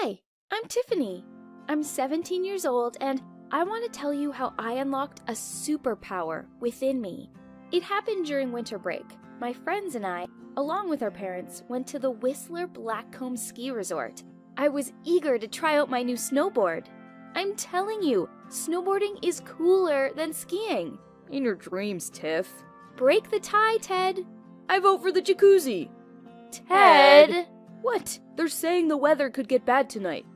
Hi, I'm Tiffany. I'm 17 years old and I want to tell you how I unlocked a superpower within me. It happened during winter break. My friends and I, along with our parents, went to the Whistler Blackcomb Ski Resort. I was eager to try out my new snowboard. I'm telling you, snowboarding is cooler than skiing. In your dreams, Tiff. Break the tie, Ted. I vote for the jacuzzi. Ted! What? They're saying the weather could get bad tonight.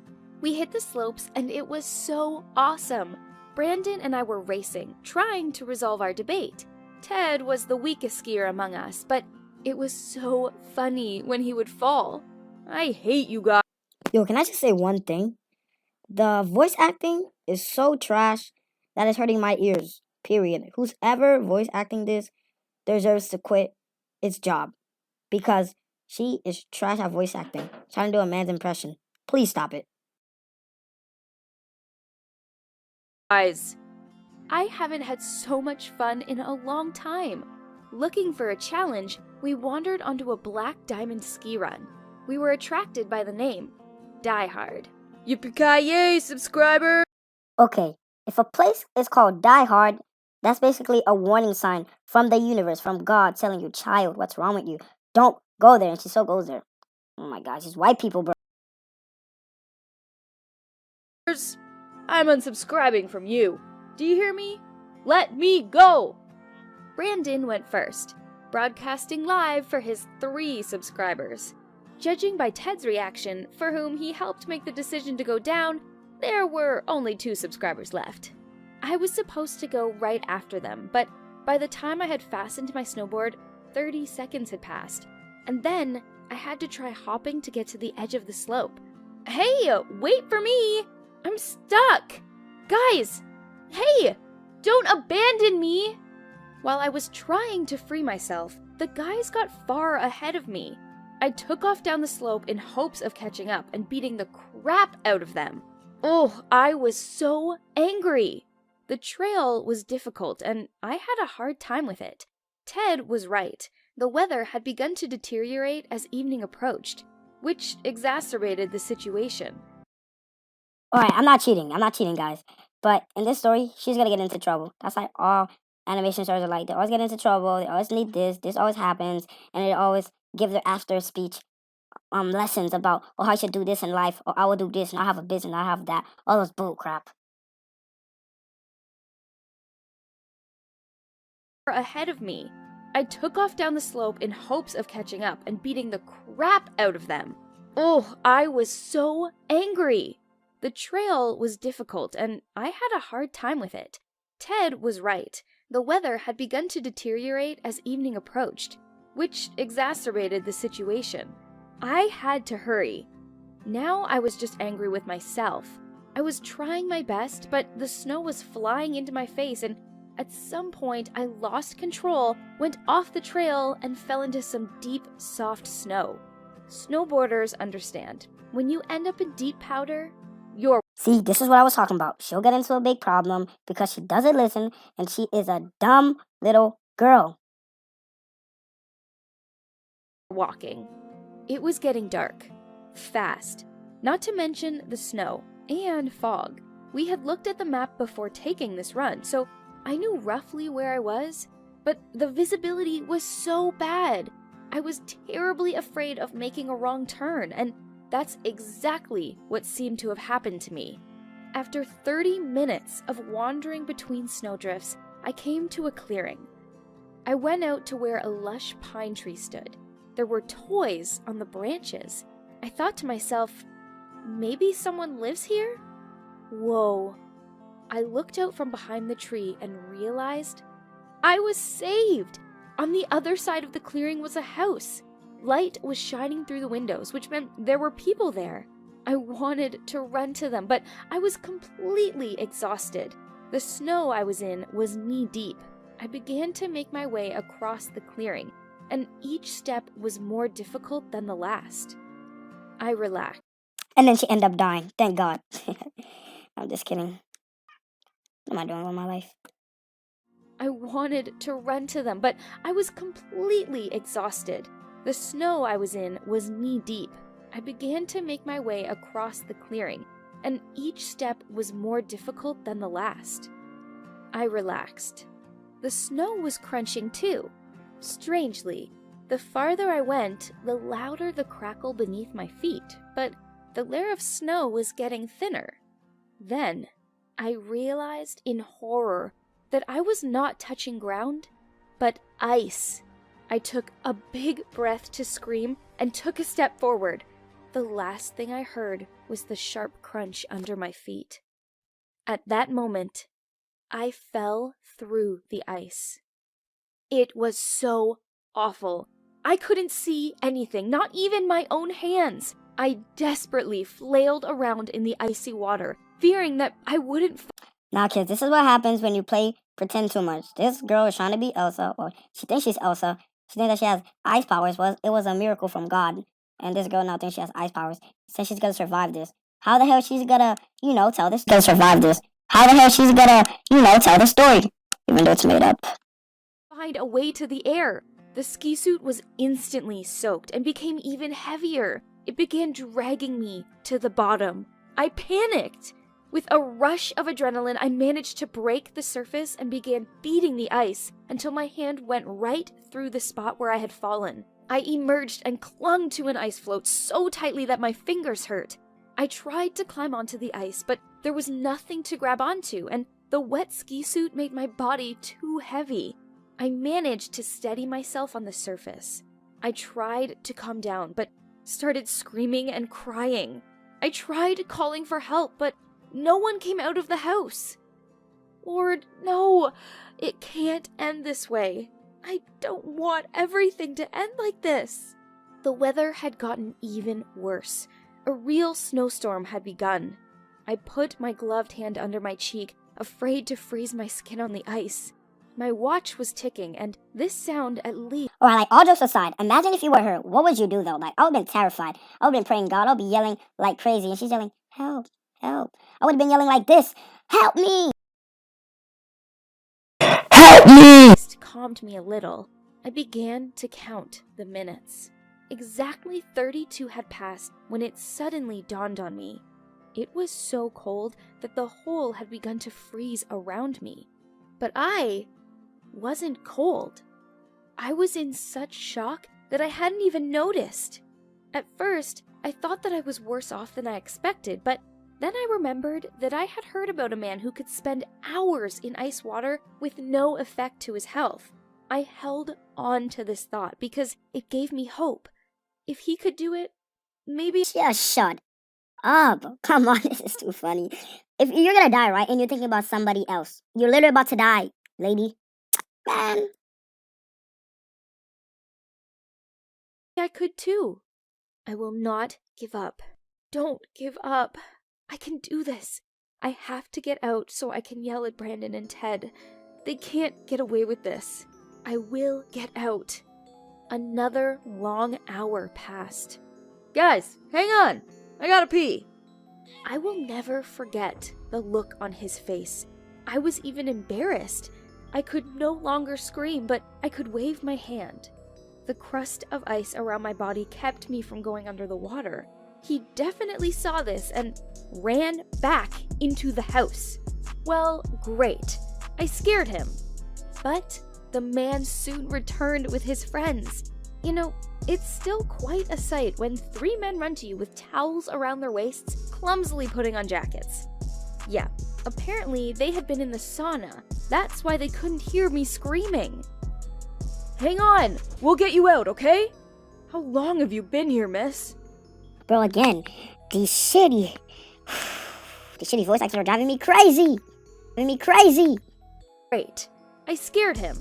We hit the slopes and it was so awesome. Brandon and I were racing, trying to resolve our debate. Ted was the weakest skier among us, but it was so funny when he would fall. I hate you guys. Yo, can I just say one thing? The voice acting is so trash that it's hurting my ears, period. Who's ever voice acting this deserves to quit its job because she is trash at voice acting, trying to do a man's impression. Please stop it. Guys, I haven't had so much fun in a long time. Looking for a challenge, we wandered onto a black diamond ski run. We were attracted by the name, Die Hard. yippee-ki-yay, subscriber! Okay, if a place is called Die Hard, that's basically a warning sign from the universe, from God telling you, child, what's wrong with you? Don't go there, and she still goes there. Oh my gosh, it's white people, bro. I'm unsubscribing from you. Do you hear me? Let me go! Brandon went first, broadcasting live for his 3 subscribers. Judging by Ted's reaction, for whom he helped make the decision to go down, there were only 2 subscribers left. I was supposed to go right after them, but by the time I had fastened my snowboard, 30 seconds had passed, and then I had to try hopping to get to the edge of the slope. Hey, wait for me! I'm stuck! Guys! Hey! Don't abandon me! While I was trying to free myself, the guys got far ahead of me. I took off down the slope in hopes of catching up and beating the crap out of them. Oh, I was so angry! The trail was difficult and I had a hard time with it. Ted was right. The weather had begun to deteriorate as evening approached, which exacerbated the situation. Alright, I'm not cheating, guys. But in this story, she's gonna get into trouble. That's like all animation stars are like. They always get into trouble, they always need this always happens, and they always give their after speech lessons about, oh, I should do this in life, or I will do this, and I have a business, and I have that. All those bull crap. Ahead of me. I took off down the slope in hopes of catching up and beating the crap out of them. Oh, I was so angry! The trail was difficult and I had a hard time with it. Ted was right. The weather had begun to deteriorate as evening approached, which exacerbated the situation. I had to hurry. Now I was just angry with myself. I was trying my best, but the snow was flying into my face and at some point I lost control, went off the trail, and fell into some deep, soft snow. Snowboarders understand. When you end up in deep powder, you're... See, this is what I was talking about. She'll get into a big problem because she doesn't listen and she is a dumb little girl. walking. It was getting dark. Fast. Not to mention the snow and fog. We had looked at the map before taking this run, so I knew roughly where I was, but the visibility was so bad. I was terribly afraid of making a wrong turn, and that's exactly what seemed to have happened to me. After 30 minutes of wandering between snowdrifts, I came to a clearing. I went out to where a lush pine tree stood. There were toys on the branches. I thought to myself, maybe someone lives here? Whoa. I looked out from behind the tree and realized I was saved. On the other side of the clearing was a house. Light was shining through the windows, which meant there were people there. I wanted to run to them, but I was completely exhausted. The snow I was in was knee-deep. I began to make my way across the clearing, and each step was more difficult than the last. I relaxed. And then she ended up dying. Thank God. I'm just kidding. What am I doing with my life? I wanted to run to them, but I was completely exhausted. The snow I was in was knee-deep. I began to make my way across the clearing, and each step was more difficult than the last. I relaxed. The snow was crunching too. Strangely, the farther I went, the louder the crackle beneath my feet, but the layer of snow was getting thinner. Then, I realized in horror that I was not touching ground, but ice. I took a big breath to scream and took a step forward. The last thing I heard was the sharp crunch under my feet. At that moment, I fell through the ice. It was so awful. I couldn't see anything, not even my own hands. I desperately flailed around in the icy water, fearing that I wouldn't Now, kids, this is what happens when you play pretend too much. This girl is trying to be Elsa, or she thinks she's Elsa. She thinks that she has ice powers. It was a miracle from God. And this girl now thinks she has ice powers. Says she's gonna survive this. How the hell she's gonna, tell this? Gonna survive this. How the hell she's gonna, tell the story? Even though it's made up. find a way to the air. The ski suit was instantly soaked and became even heavier. It began dragging me to the bottom. I panicked. With a rush of adrenaline, I managed to break the surface and began beating the ice until my hand went right through the spot where I had fallen. I emerged and clung to an ice float so tightly that my fingers hurt. I tried to climb onto the ice, but there was nothing to grab onto, and the wet ski suit made my body too heavy. I managed to steady myself on the surface. I tried to calm down, but started screaming and crying. I tried calling for help, but no one came out of the house. Lord, no, it can't end this way. I don't want everything to end like this. The weather had gotten even worse. A real snowstorm had begun. I put my gloved hand under my cheek, afraid to freeze my skin on the ice. My watch was ticking, and this sound at least... Alright, all jokes aside, imagine if you were her. What would you do, though? I would have been terrified. I would have been praying God. I would be yelling like crazy, and she's yelling, help, help. I would have been yelling like this, help me! Help me! Calmed me a little. I began to count the minutes. Exactly 32 had passed when it suddenly dawned on me. It was so cold that the hole had begun to freeze around me. But I wasn't cold. I was in such shock that I hadn't even noticed. At first, I thought that I was worse off than I expected, but then I remembered that I had heard about a man who could spend hours in ice water with no effect to his health. I held on to this thought because it gave me hope. If he could do it, maybe... Just shut up. Come on, this is too funny. If you're gonna die, right, and you're thinking about somebody else, you're literally about to die, lady. Man. I could too. I will not give up. Don't give up. I can do this. I have to get out so I can yell at Brandon and Ted. They can't get away with this. I will get out. Another long hour passed. Guys, hang on. I gotta pee. I will never forget the look on his face. I was even embarrassed. I could no longer scream, but I could wave my hand. The crust of ice around my body kept me from going under the water. He definitely saw this and ran back into the house. Well, great. I scared him. But the man soon returned with his friends. You know, it's still quite a sight when 3 men run to you with towels around their waists, clumsily putting on jackets. Yeah, apparently they had been in the sauna. That's why they couldn't hear me screaming. Hang on, we'll get you out, okay? How long have you been here, miss? Bro, again, these shitty voice actors are driving me crazy. Great. I scared him.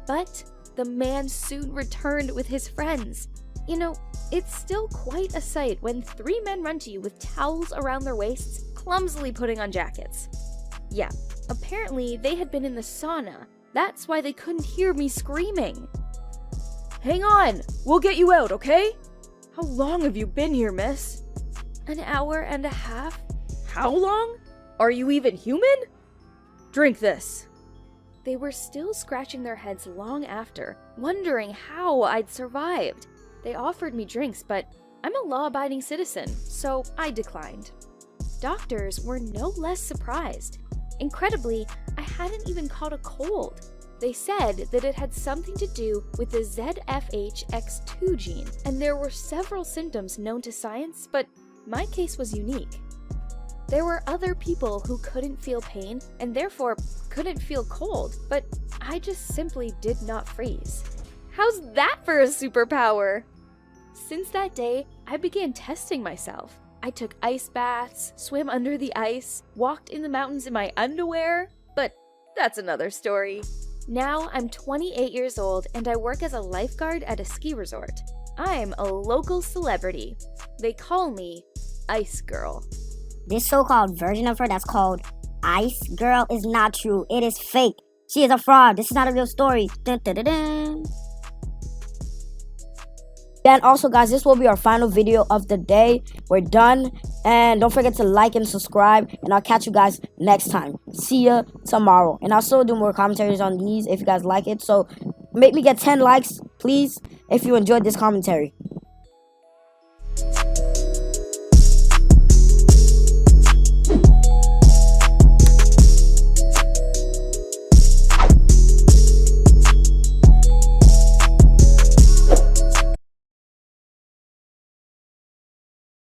But the man soon returned with his friends. You know, it's still quite a sight when 3 men run to you with towels around their waists, clumsily putting on jackets. Yeah, apparently they had been in the sauna. That's why they couldn't hear me screaming. Hang on, we'll get you out, okay? How long have you been here, miss? An hour and a half. How long? Are you even human? Drink this. They were still scratching their heads long after, wondering how I'd survived. They offered me drinks, but I'm a law-abiding citizen, so I declined. Doctors were no less surprised. Incredibly, I hadn't even caught a cold. They said that it had something to do with the ZFHX2 gene, and there were several symptoms known to science, but my case was unique. There were other people who couldn't feel pain and therefore couldn't feel cold, but I just simply did not freeze. How's that for a superpower? Since that day, I began testing myself. I took ice baths, swam under the ice, walked in the mountains in my underwear, but That's another story. now I'm 28 years old and I work as a lifeguard at a ski resort. I'm a local celebrity. They call me Ice Girl. This so-called version of her that's called Ice Girl is not true. It is fake. She is a fraud. This is not a real story. Dun, dun, dun, dun. Then also, guys, this will be our final video of the day. We're done. And don't forget to like and subscribe. And I'll catch you guys next time. See ya tomorrow. And I'll still do more commentaries on these if you guys like it. So make me get 10 likes, please, if you enjoyed this commentary.